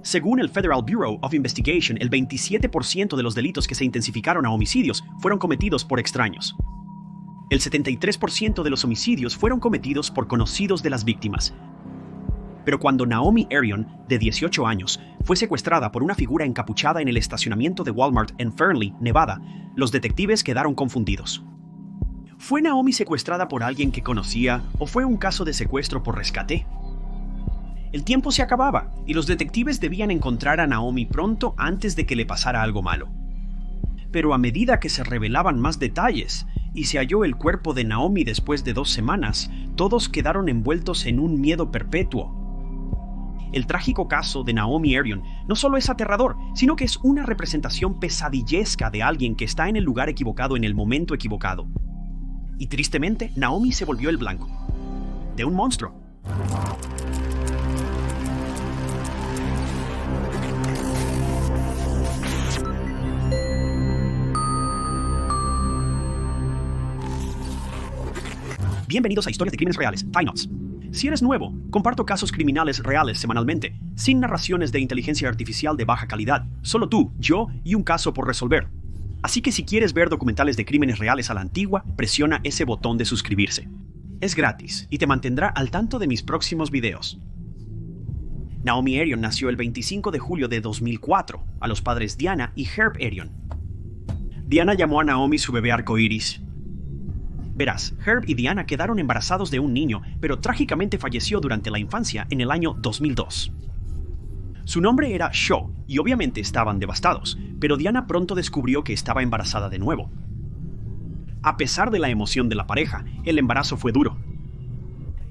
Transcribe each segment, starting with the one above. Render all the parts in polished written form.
Según el Federal Bureau of Investigation, el 27% de los delitos que se intensificaron a homicidios fueron cometidos por extraños. El 73% de los homicidios fueron cometidos por conocidos de las víctimas. Pero cuando Naomi Arion, de 18 años, fue secuestrada por una figura encapuchada en el estacionamiento de Walmart en Fernley, Nevada, los detectives quedaron confundidos. ¿Fue Naomi secuestrada por alguien que conocía o fue un caso de secuestro por rescate? El tiempo se acababa y los detectives debían encontrar a Naomi pronto antes de que le pasara algo malo. Pero a medida que se revelaban más detalles y se halló el cuerpo de Naomi después de 2 semanas, todos quedaron envueltos en un miedo perpetuo. El trágico caso de Naomi Arion no solo es aterrador, sino que es una representación pesadillesca de alguien que está en el lugar equivocado en el momento equivocado. Y tristemente, Naomi se volvió el blanco de un monstruo. Bienvenidos a Historias de Crímenes Reales, Tynots. Si eres nuevo, comparto casos criminales reales semanalmente, sin narraciones de inteligencia artificial de baja calidad, solo tú, yo y un caso por resolver. Así que si quieres ver documentales de crímenes reales a la antigua, presiona ese botón de suscribirse. Es gratis y te mantendrá al tanto de mis próximos videos. Naomi Arion nació el 25 de julio de 2004 a los padres Diana y Herb Arion. Diana llamó a Naomi su bebé arcoíris. Verás, Herb y Diana quedaron embarazados de un niño, pero trágicamente falleció durante la infancia en el año 2002. Su nombre era Shaw, y obviamente estaban devastados, pero Diana pronto descubrió que estaba embarazada de nuevo. A pesar de la emoción de la pareja, el embarazo fue duro.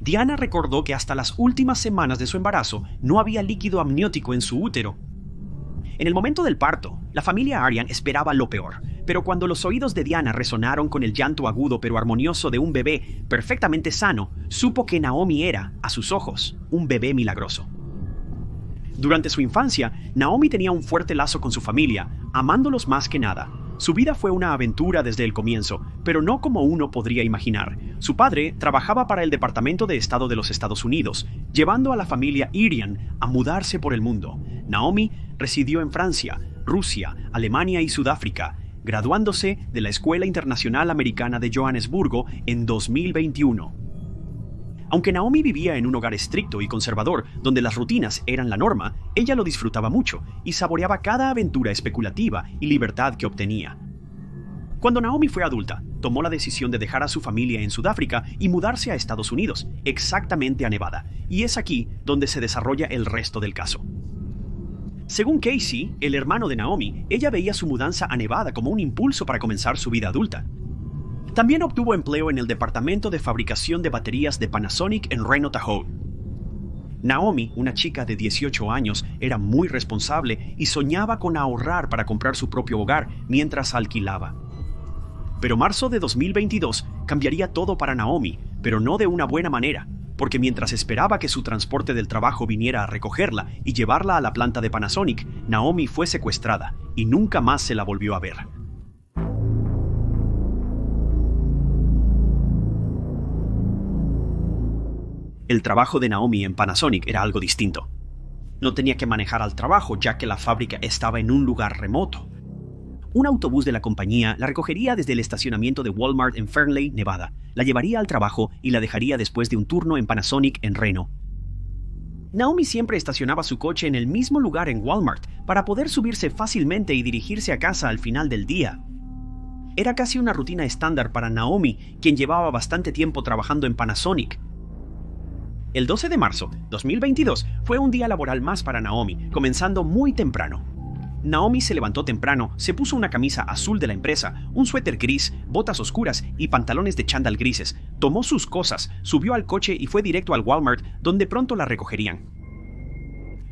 Diana recordó que hasta las últimas semanas de su embarazo no había líquido amniótico en su útero. En el momento del parto, la familia Arian esperaba lo peor, pero cuando los oídos de Diana resonaron con el llanto agudo pero armonioso de un bebé perfectamente sano, supo que Naomi era, a sus ojos, un bebé milagroso. Durante su infancia, Naomi tenía un fuerte lazo con su familia, amándolos más que nada. Su vida fue una aventura desde el comienzo, pero no como uno podría imaginar. Su padre trabajaba para el Departamento de Estado de los Estados Unidos, llevando a la familia Arian a mudarse por el mundo. Naomi residió en Francia, Rusia, Alemania y Sudáfrica, graduándose de la Escuela Internacional Americana de Johannesburgo en 2021. Aunque Naomi vivía en un hogar estricto y conservador, donde las rutinas eran la norma, ella lo disfrutaba mucho y saboreaba cada aventura especulativa y libertad que obtenía. Cuando Naomi fue adulta, tomó la decisión de dejar a su familia en Sudáfrica y mudarse a Estados Unidos, exactamente a Nevada, y es aquí donde se desarrolla el resto del caso. Según Casey, el hermano de Naomi, ella veía su mudanza a Nevada como un impulso para comenzar su vida adulta. También obtuvo empleo en el departamento de fabricación de baterías de Panasonic en Reno, Tahoe. Naomi, una chica de 18 años, era muy responsable y soñaba con ahorrar para comprar su propio hogar mientras alquilaba. Pero marzo de 2022 cambiaría todo para Naomi, pero no de una buena manera, porque mientras esperaba que su transporte del trabajo viniera a recogerla y llevarla a la planta de Panasonic, Naomi fue secuestrada y nunca más se la volvió a ver. El trabajo de Naomi en Panasonic era algo distinto. No tenía que manejar al trabajo, ya que la fábrica estaba en un lugar remoto. Un autobús de la compañía la recogería desde el estacionamiento de Walmart en Fernley, Nevada, la llevaría al trabajo y la dejaría después de un turno en Panasonic en Reno. Naomi siempre estacionaba su coche en el mismo lugar en Walmart para poder subirse fácilmente y dirigirse a casa al final del día. Era casi una rutina estándar para Naomi, quien llevaba bastante tiempo trabajando en Panasonic. El 12 de marzo de 2022 fue un día laboral más para Naomi, comenzando muy temprano. Naomi se levantó temprano, se puso una camisa azul de la empresa, un suéter gris, botas oscuras y pantalones de chándal grises. Tomó sus cosas, subió al coche y fue directo al Walmart, donde pronto la recogerían.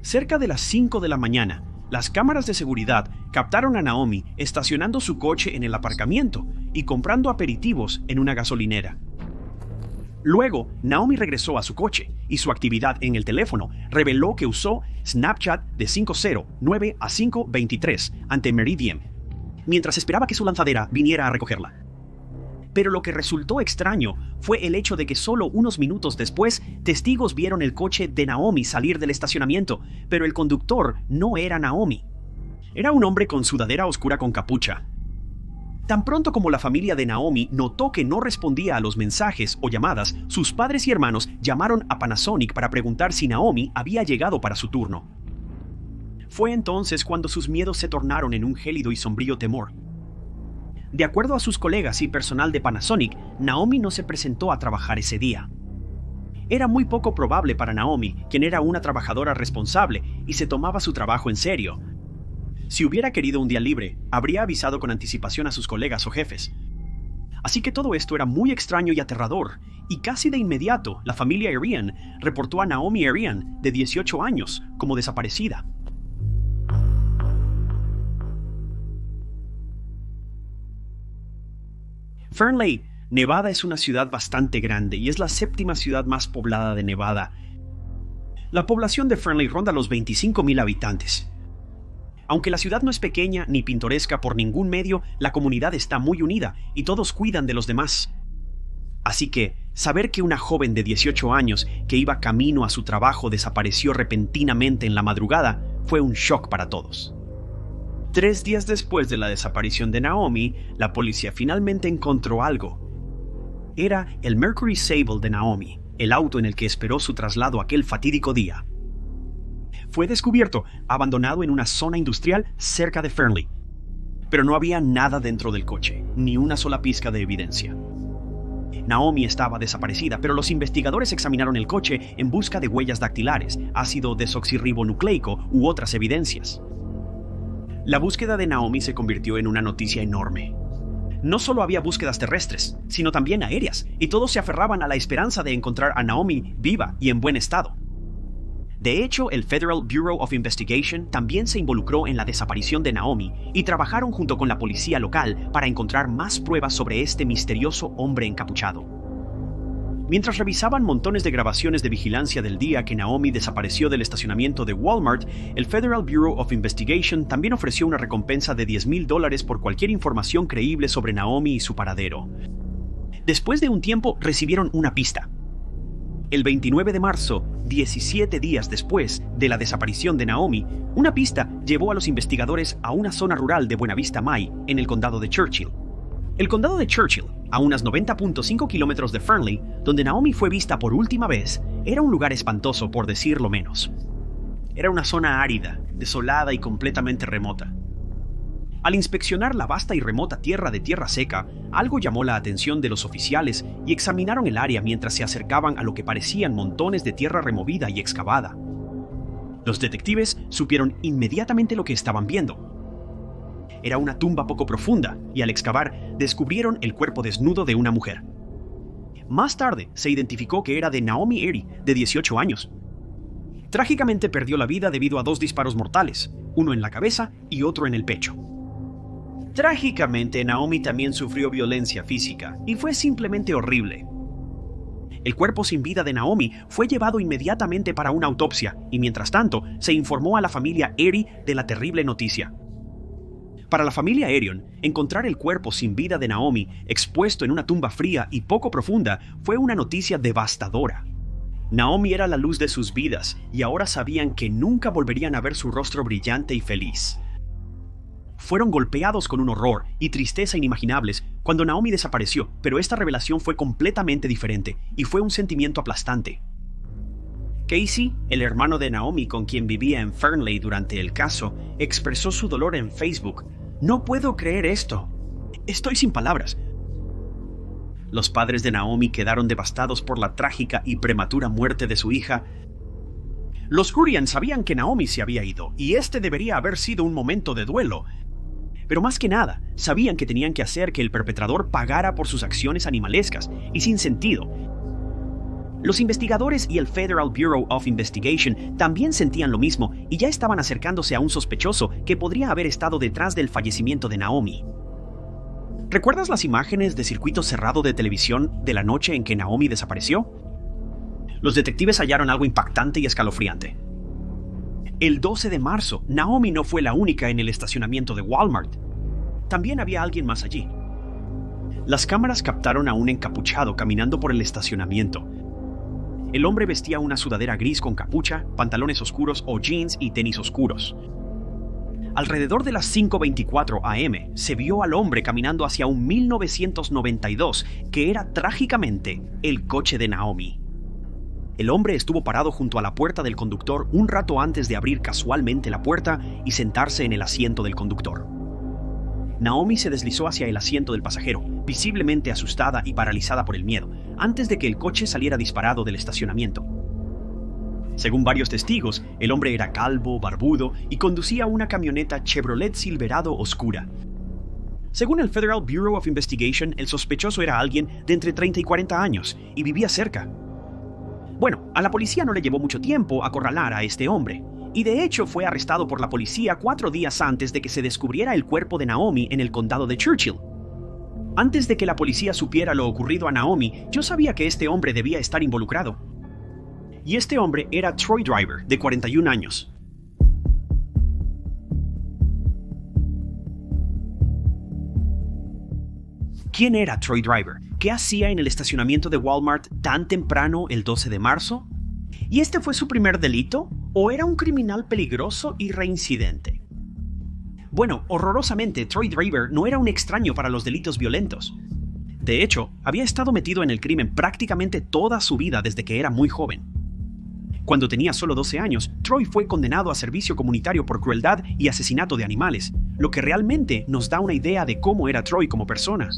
Cerca de las 5 de la mañana, las cámaras de seguridad captaron a Naomi estacionando su coche en el aparcamiento y comprando aperitivos en una gasolinera. Luego, Naomi regresó a su coche y su actividad en el teléfono reveló que usó Snapchat de 5:09 a 5:23 ante Meridian, mientras esperaba que su lanzadera viniera a recogerla. Pero lo que resultó extraño fue el hecho de que solo unos minutos después, testigos vieron el coche de Naomi salir del estacionamiento, pero el conductor no era Naomi. Era un hombre con sudadera oscura con capucha. Tan pronto como la familia de Naomi notó que no respondía a los mensajes o llamadas, sus padres y hermanos llamaron a Panasonic para preguntar si Naomi había llegado para su turno. Fue entonces cuando sus miedos se tornaron en un gélido y sombrío temor. De acuerdo a sus colegas y personal de Panasonic, Naomi no se presentó a trabajar ese día. Era muy poco probable para Naomi, quien era una trabajadora responsable y se tomaba su trabajo en serio. Si hubiera querido un día libre, habría avisado con anticipación a sus colegas o jefes. Así que todo esto era muy extraño y aterrador, y casi de inmediato la familia Arian reportó a Naomi Arian, de 18 años, como desaparecida. Fernley, Nevada es una ciudad bastante grande y es la séptima ciudad más poblada de Nevada. La población de Fernley ronda los 25,000 habitantes. Aunque la ciudad no es pequeña ni pintoresca por ningún medio, la comunidad está muy unida y todos cuidan de los demás. Así que, saber que una joven de 18 años que iba camino a su trabajo desapareció repentinamente en la madrugada fue un shock para todos. 3 días después de la desaparición de Naomi, la policía finalmente encontró algo. Era el Mercury Sable de Naomi, el auto en el que esperó su traslado aquel fatídico día. Fue descubierto, abandonado en una zona industrial cerca de Fernley. Pero no había nada dentro del coche, ni una sola pizca de evidencia. Naomi estaba desaparecida, pero los investigadores examinaron el coche en busca de huellas dactilares, ácido desoxirribonucleico u otras evidencias. La búsqueda de Naomi se convirtió en una noticia enorme. No solo había búsquedas terrestres, sino también aéreas, y todos se aferraban a la esperanza de encontrar a Naomi viva y en buen estado. De hecho, el Federal Bureau of Investigation también se involucró en la desaparición de Naomi y trabajaron junto con la policía local para encontrar más pruebas sobre este misterioso hombre encapuchado. Mientras revisaban montones de grabaciones de vigilancia del día que Naomi desapareció del estacionamiento de Walmart, el Federal Bureau of Investigation también ofreció una recompensa de $10,000 por cualquier información creíble sobre Naomi y su paradero. Después de un tiempo, recibieron una pista. El 29 de marzo, 17 días después de la desaparición de Naomi, una pista llevó a los investigadores a una zona rural de Buena Vista May, en el condado de Churchill. El condado de Churchill, a unas 90.5 kilómetros de Fernley, donde Naomi fue vista por última vez, era un lugar espantoso, por decirlo menos. Era una zona árida, desolada y completamente remota. Al inspeccionar la vasta y remota tierra de tierra seca, algo llamó la atención de los oficiales y examinaron el área mientras se acercaban a lo que parecían montones de tierra removida y excavada. Los detectives supieron inmediatamente lo que estaban viendo. Era una tumba poco profunda y al excavar descubrieron el cuerpo desnudo de una mujer. Más tarde se identificó que era de Naomi Erie, de 18 años. Trágicamente perdió la vida debido a 2 disparos mortales, uno en la cabeza y otro en el pecho. Trágicamente, Naomi también sufrió violencia física y fue simplemente horrible. El cuerpo sin vida de Naomi fue llevado inmediatamente para una autopsia y mientras tanto se informó a la familia Erie de la terrible noticia. Para la familia Arian, encontrar el cuerpo sin vida de Naomi expuesto en una tumba fría y poco profunda fue una noticia devastadora. Naomi era la luz de sus vidas y ahora sabían que nunca volverían a ver su rostro brillante y feliz. Fueron golpeados con un horror y tristeza inimaginables cuando Naomi desapareció, pero esta revelación fue completamente diferente y fue un sentimiento aplastante. Casey, el hermano de Naomi con quien vivía en Fernley durante el caso, expresó su dolor en Facebook. «No puedo creer esto. Estoy sin palabras». Los padres de Naomi quedaron devastados por la trágica y prematura muerte de su hija. Los Kurian sabían que Naomi se había ido, y este debería haber sido un momento de duelo. Pero más que nada, sabían que tenían que hacer que el perpetrador pagara por sus acciones animalescas y sin sentido. Los investigadores y el Federal Bureau of Investigation también sentían lo mismo y ya estaban acercándose a un sospechoso que podría haber estado detrás del fallecimiento de Naomi. ¿Recuerdas las imágenes de circuito cerrado de televisión de la noche en que Naomi desapareció? Los detectives hallaron algo impactante y escalofriante. El 12 de marzo, Naomi no fue la única en el estacionamiento de Walmart. También había alguien más allí. Las cámaras captaron a un encapuchado caminando por el estacionamiento. El hombre vestía una sudadera gris con capucha, pantalones oscuros o jeans y tenis oscuros. Alrededor de las 5:24 am, se vio al hombre caminando hacia un 1992, que era trágicamente el coche de Naomi. El hombre estuvo parado junto a la puerta del conductor un rato antes de abrir casualmente la puerta y sentarse en el asiento del conductor. Naomi se deslizó hacia el asiento del pasajero, visiblemente asustada y paralizada por el miedo, antes de que el coche saliera disparado del estacionamiento. Según varios testigos, el hombre era calvo, barbudo y conducía una camioneta Chevrolet Silverado oscura. Según el Federal Bureau of Investigation, el sospechoso era alguien de entre 30 y 40 años y vivía cerca. Bueno, a la policía no le llevó mucho tiempo acorralar a este hombre, y de hecho fue arrestado por la policía 4 días antes de que se descubriera el cuerpo de Naomi en el condado de Churchill. Antes de que la policía supiera lo ocurrido a Naomi, yo sabía que este hombre debía estar involucrado. Y este hombre era Troy Driver, de 41 años. ¿Quién era Troy Driver? ¿Qué hacía en el estacionamiento de Walmart tan temprano el 12 de marzo? ¿Y este fue su primer delito? ¿O era un criminal peligroso y reincidente? Bueno, horrorosamente, Troy Driver no era un extraño para los delitos violentos. De hecho, había estado metido en el crimen prácticamente toda su vida desde que era muy joven. Cuando tenía solo 12 años, Troy fue condenado a servicio comunitario por crueldad y asesinato de animales, lo que realmente nos da una idea de cómo era Troy como persona.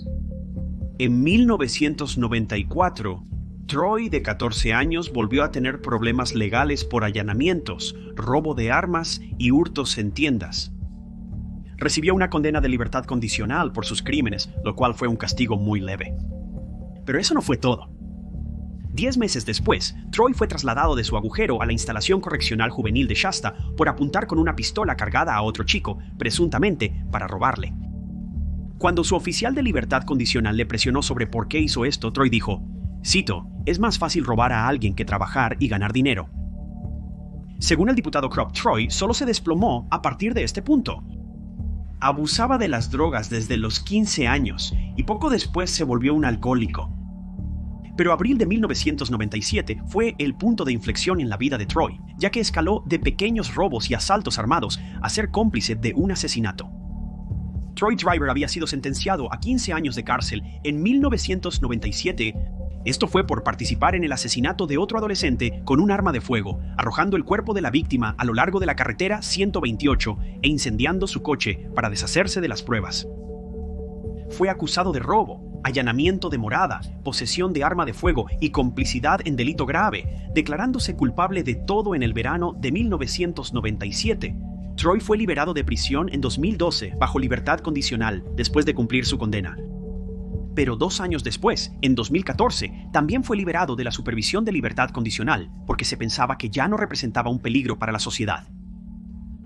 En 1994, Troy, de 14 años, volvió a tener problemas legales por allanamientos, robo de armas y hurtos en tiendas. Recibió una condena de libertad condicional por sus crímenes, lo cual fue un castigo muy leve. Pero eso no fue todo. 10 meses después, Troy fue trasladado de su agujero a la instalación correccional juvenil de Shasta por apuntar con una pistola cargada a otro chico, presuntamente para robarle. Cuando su oficial de libertad condicional le presionó sobre por qué hizo esto, Troy dijo, cito, «Es más fácil robar a alguien que trabajar y ganar dinero». Según el diputado Crop, Troy solo se desplomó a partir de este punto. Abusaba de las drogas desde los 15 años y poco después se volvió un alcohólico. Pero abril de 1997 fue el punto de inflexión en la vida de Troy, ya que escaló de pequeños robos y asaltos armados a ser cómplice de un asesinato. Troy Driver había sido sentenciado a 15 años de cárcel en 1997. Esto fue por participar en el asesinato de otro adolescente con un arma de fuego, arrojando el cuerpo de la víctima a lo largo de la carretera 128 e incendiando su coche para deshacerse de las pruebas. Fue acusado de robo, allanamiento de morada, posesión de arma de fuego y complicidad en delito grave, declarándose culpable de todo en el verano de 1997. Troy fue liberado de prisión en 2012 bajo libertad condicional después de cumplir su condena. Pero 2 años después, en 2014, también fue liberado de la supervisión de libertad condicional porque se pensaba que ya no representaba un peligro para la sociedad.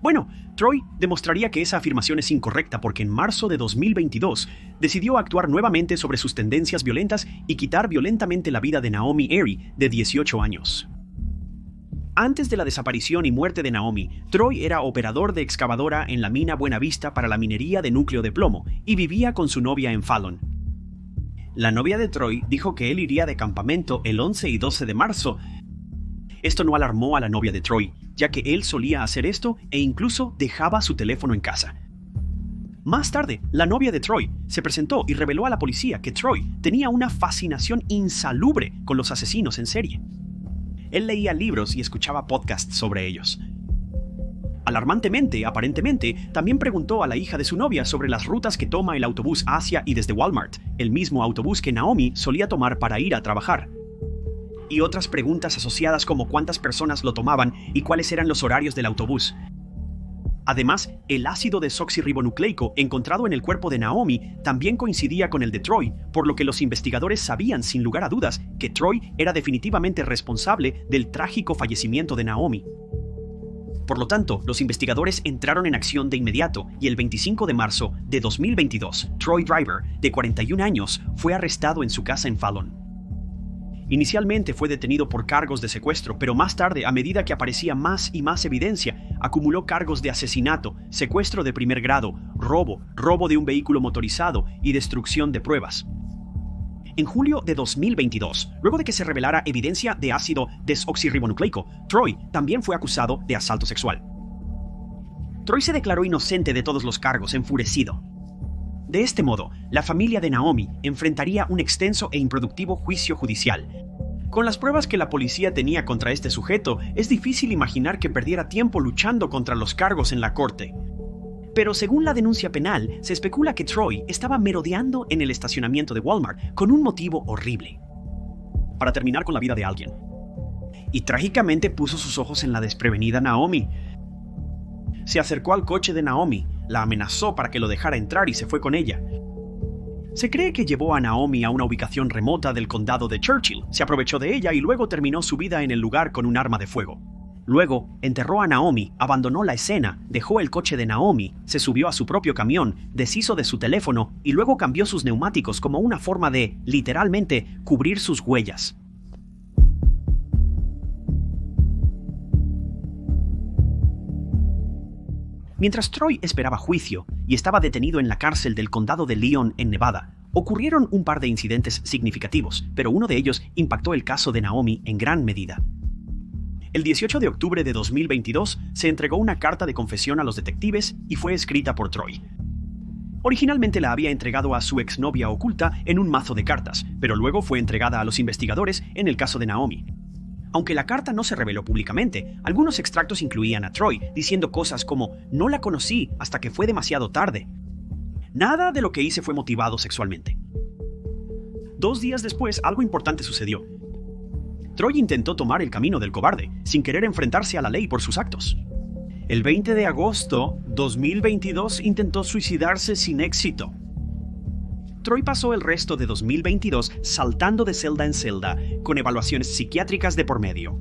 Bueno, Troy demostraría que esa afirmación es incorrecta porque en marzo de 2022 decidió actuar nuevamente sobre sus tendencias violentas y quitar violentamente la vida de Naomi Erie, de 18 años. Antes de la desaparición y muerte de Naomi, Troy era operador de excavadora en la mina Buena Vista para la minería de núcleo de plomo y vivía con su novia en Fallon. La novia de Troy dijo que él iría de campamento el 11 y 12 de marzo. Esto no alarmó a la novia de Troy, ya que él solía hacer esto e incluso dejaba su teléfono en casa. Más tarde, la novia de Troy se presentó y reveló a la policía que Troy tenía una fascinación insalubre con los asesinos en serie. Él leía libros y escuchaba podcasts sobre ellos. Alarmantemente, aparentemente, también preguntó a la hija de su novia sobre las rutas que toma el autobús hacia y desde Walmart, el mismo autobús que Naomi solía tomar para ir a trabajar. Y otras preguntas asociadas como cuántas personas lo tomaban y cuáles eran los horarios del autobús. Además, el ácido desoxirribonucleico encontrado en el cuerpo de Naomi también coincidía con el de Troy, por lo que los investigadores sabían sin lugar a dudas que Troy era definitivamente responsable del trágico fallecimiento de Naomi. Por lo tanto, los investigadores entraron en acción de inmediato y el 25 de marzo de 2022, Troy Driver, de 41 años, fue arrestado en su casa en Fallon. Inicialmente fue detenido por cargos de secuestro, pero más tarde, a medida que aparecía más y más evidencia, acumuló cargos de asesinato, secuestro de primer grado, robo de un vehículo motorizado y destrucción de pruebas. En julio de 2022, luego de que se revelara evidencia de ácido desoxirribonucleico, Troy también fue acusado de asalto sexual. Troy se declaró inocente de todos los cargos, enfurecido. De este modo, la familia de Naomi enfrentaría un extenso e improductivo juicio judicial. Con las pruebas que la policía tenía contra este sujeto, es difícil imaginar que perdiera tiempo luchando contra los cargos en la corte. Pero según la denuncia penal, se especula que Troy estaba merodeando en el estacionamiento de Walmart con un motivo horrible: para terminar con la vida de alguien. Y trágicamente puso sus ojos en la desprevenida Naomi. Se acercó al coche de Naomi, la amenazó para que lo dejara entrar y se fue con ella. Se cree que llevó a Naomi a una ubicación remota del condado de Churchill, se aprovechó de ella y luego terminó su vida en el lugar con un arma de fuego. Luego, enterró a Naomi, abandonó la escena, dejó el coche de Naomi, se subió a su propio camión, deshizo de su teléfono y luego cambió sus neumáticos como una forma de, literalmente, cubrir sus huellas. Mientras Troy esperaba juicio y estaba detenido en la cárcel del condado de Leon, en Nevada, ocurrieron un par de incidentes significativos, pero uno de ellos impactó el caso de Naomi en gran medida. El 18 de octubre de 2022 se entregó una carta de confesión a los detectives y fue escrita por Troy. Originalmente la había entregado a su exnovia oculta en un mazo de cartas, pero luego fue entregada a los investigadores en el caso de Naomi. Aunque la carta no se reveló públicamente, algunos extractos incluían a Troy diciendo cosas como «No la conocí hasta que fue demasiado tarde». Nada de lo que hice fue motivado sexualmente. 2 días después, algo importante sucedió. Troy intentó tomar el camino del cobarde, sin querer enfrentarse a la ley por sus actos. El 20 de agosto de 2022 intentó suicidarse sin éxito. Troy pasó el resto de 2022 saltando de celda en celda, con evaluaciones psiquiátricas de por medio.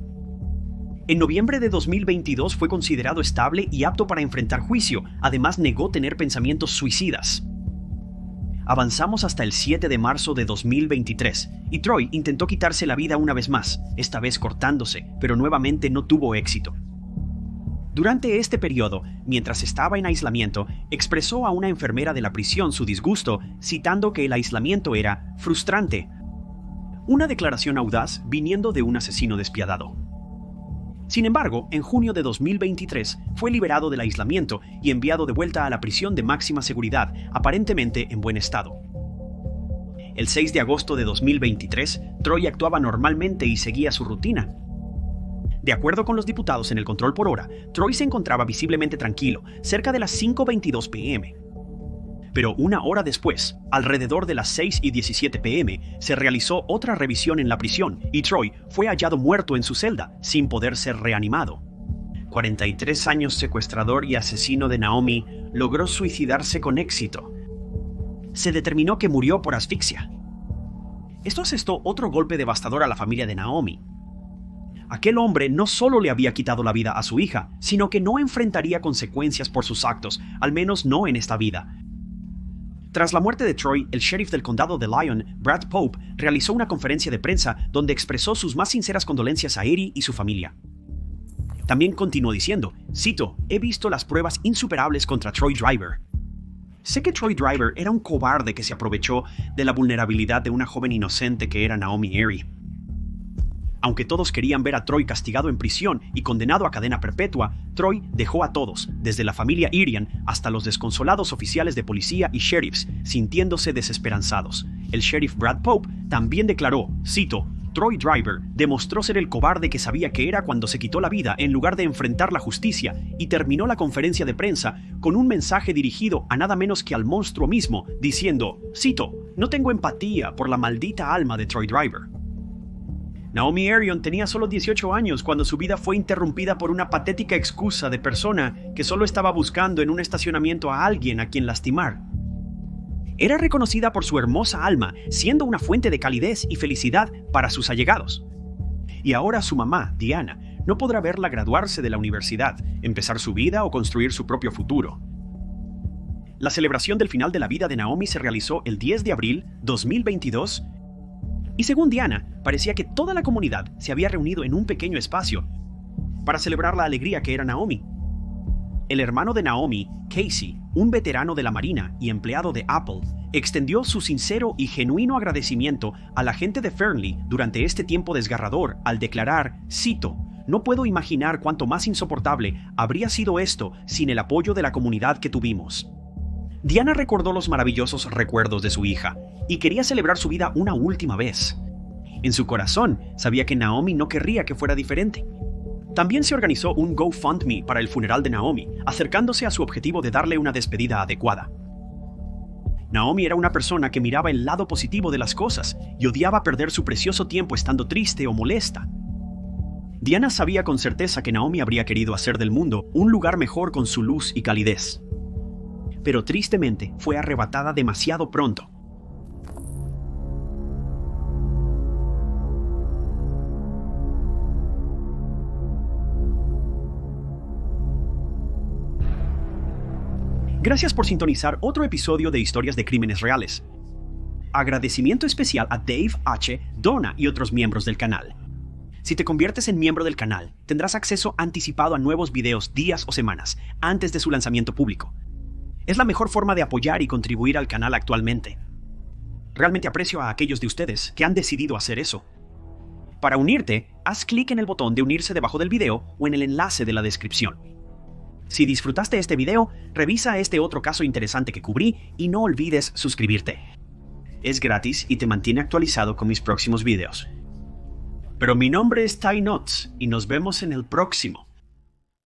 En noviembre de 2022 fue considerado estable y apto para enfrentar juicio, además negó tener pensamientos suicidas. Avanzamos hasta el 7 de marzo de 2023, y Troy intentó quitarse la vida una vez más, esta vez cortándose, pero nuevamente no tuvo éxito. Durante este periodo, mientras estaba en aislamiento, expresó a una enfermera de la prisión su disgusto, citando que el aislamiento era frustrante. Una declaración audaz viniendo de un asesino despiadado. Sin embargo, en junio de 2023 fue liberado del aislamiento y enviado de vuelta a la prisión de máxima seguridad, aparentemente en buen estado. El 6 de agosto de 2023, Troy actuaba normalmente y seguía su rutina. De acuerdo con los diputados en el control por hora, Troy se encontraba visiblemente tranquilo, cerca de las 5:22 p.m. Pero una hora después, alrededor de las 6:17 p.m., se realizó otra revisión en la prisión y Troy fue hallado muerto en su celda, sin poder ser reanimado. 43 años secuestrador y asesino de Naomi logró suicidarse con éxito. Se determinó que murió por asfixia. Esto asestó otro golpe devastador a la familia de Naomi. Aquel hombre no solo le había quitado la vida a su hija, sino que no enfrentaría consecuencias por sus actos, al menos no en esta vida. Tras la muerte de Troy, el sheriff del condado de Lyon, Brad Pope, realizó una conferencia de prensa donde expresó sus más sinceras condolencias a Eddie y su familia. También continuó diciendo, cito, «He visto las pruebas insuperables contra Troy Driver. Sé que Troy Driver era un cobarde que se aprovechó de la vulnerabilidad de una joven inocente que era Naomi Erie. Aunque todos querían ver a Troy castigado en prisión y condenado a cadena perpetua, Troy dejó a todos, desde la familia Irian hasta los desconsolados oficiales de policía y sheriffs, sintiéndose desesperanzados. El sheriff Brad Pope también declaró, cito, «Troy Driver demostró ser el cobarde que sabía que era cuando se quitó la vida en lugar de enfrentar la justicia y terminó la conferencia de prensa con un mensaje dirigido a nada menos que al monstruo mismo, diciendo, cito, «No tengo empatía por la maldita alma de Troy Driver». Naomi Arion tenía solo 18 años cuando su vida fue interrumpida por una patética excusa de persona que solo estaba buscando en un estacionamiento a alguien a quien lastimar. Era reconocida por su hermosa alma, siendo una fuente de calidez y felicidad para sus allegados. Y ahora su mamá, Diana, no podrá verla graduarse de la universidad, empezar su vida o construir su propio futuro. La celebración del final de la vida de Naomi se realizó el 10 de abril de 2022 y según Diana, parecía que toda la comunidad se había reunido en un pequeño espacio para celebrar la alegría que era Naomi. el hermano de Naomi, Casey, un veterano de la Marina y empleado de Apple, extendió su sincero y genuino agradecimiento a la gente de Fernley durante este tiempo desgarrador al declarar, cito, "No puedo imaginar cuánto más insoportable habría sido esto sin el apoyo de la comunidad que tuvimos". Diana recordó los maravillosos recuerdos de su hija y quería celebrar su vida una última vez. En su corazón, sabía que Naomi no querría que fuera diferente. También se organizó un GoFundMe para el funeral de Naomi, acercándose a su objetivo de darle una despedida adecuada. Naomi era una persona que miraba el lado positivo de las cosas y odiaba perder su precioso tiempo estando triste o molesta. Diana sabía con certeza que Naomi habría querido hacer del mundo un lugar mejor con su luz y calidez. Pero tristemente fue arrebatada demasiado pronto. Gracias por sintonizar otro episodio de Historias de Crímenes Reales. Agradecimiento especial a Dave H., Donna y otros miembros del canal. Si te conviertes en miembro del canal, tendrás acceso anticipado a nuevos videos días o semanas antes de su lanzamiento público. Es la mejor forma de apoyar y contribuir al canal actualmente. Realmente aprecio a aquellos de ustedes que han decidido hacer eso. Para unirte, haz clic en el botón de unirse debajo del video o en el enlace de la descripción. Si disfrutaste este video, revisa este otro caso interesante que cubrí y no olvides suscribirte. Es gratis y te mantiene actualizado con mis próximos videos. Pero mi nombre es Ty Knotts y nos vemos en el próximo.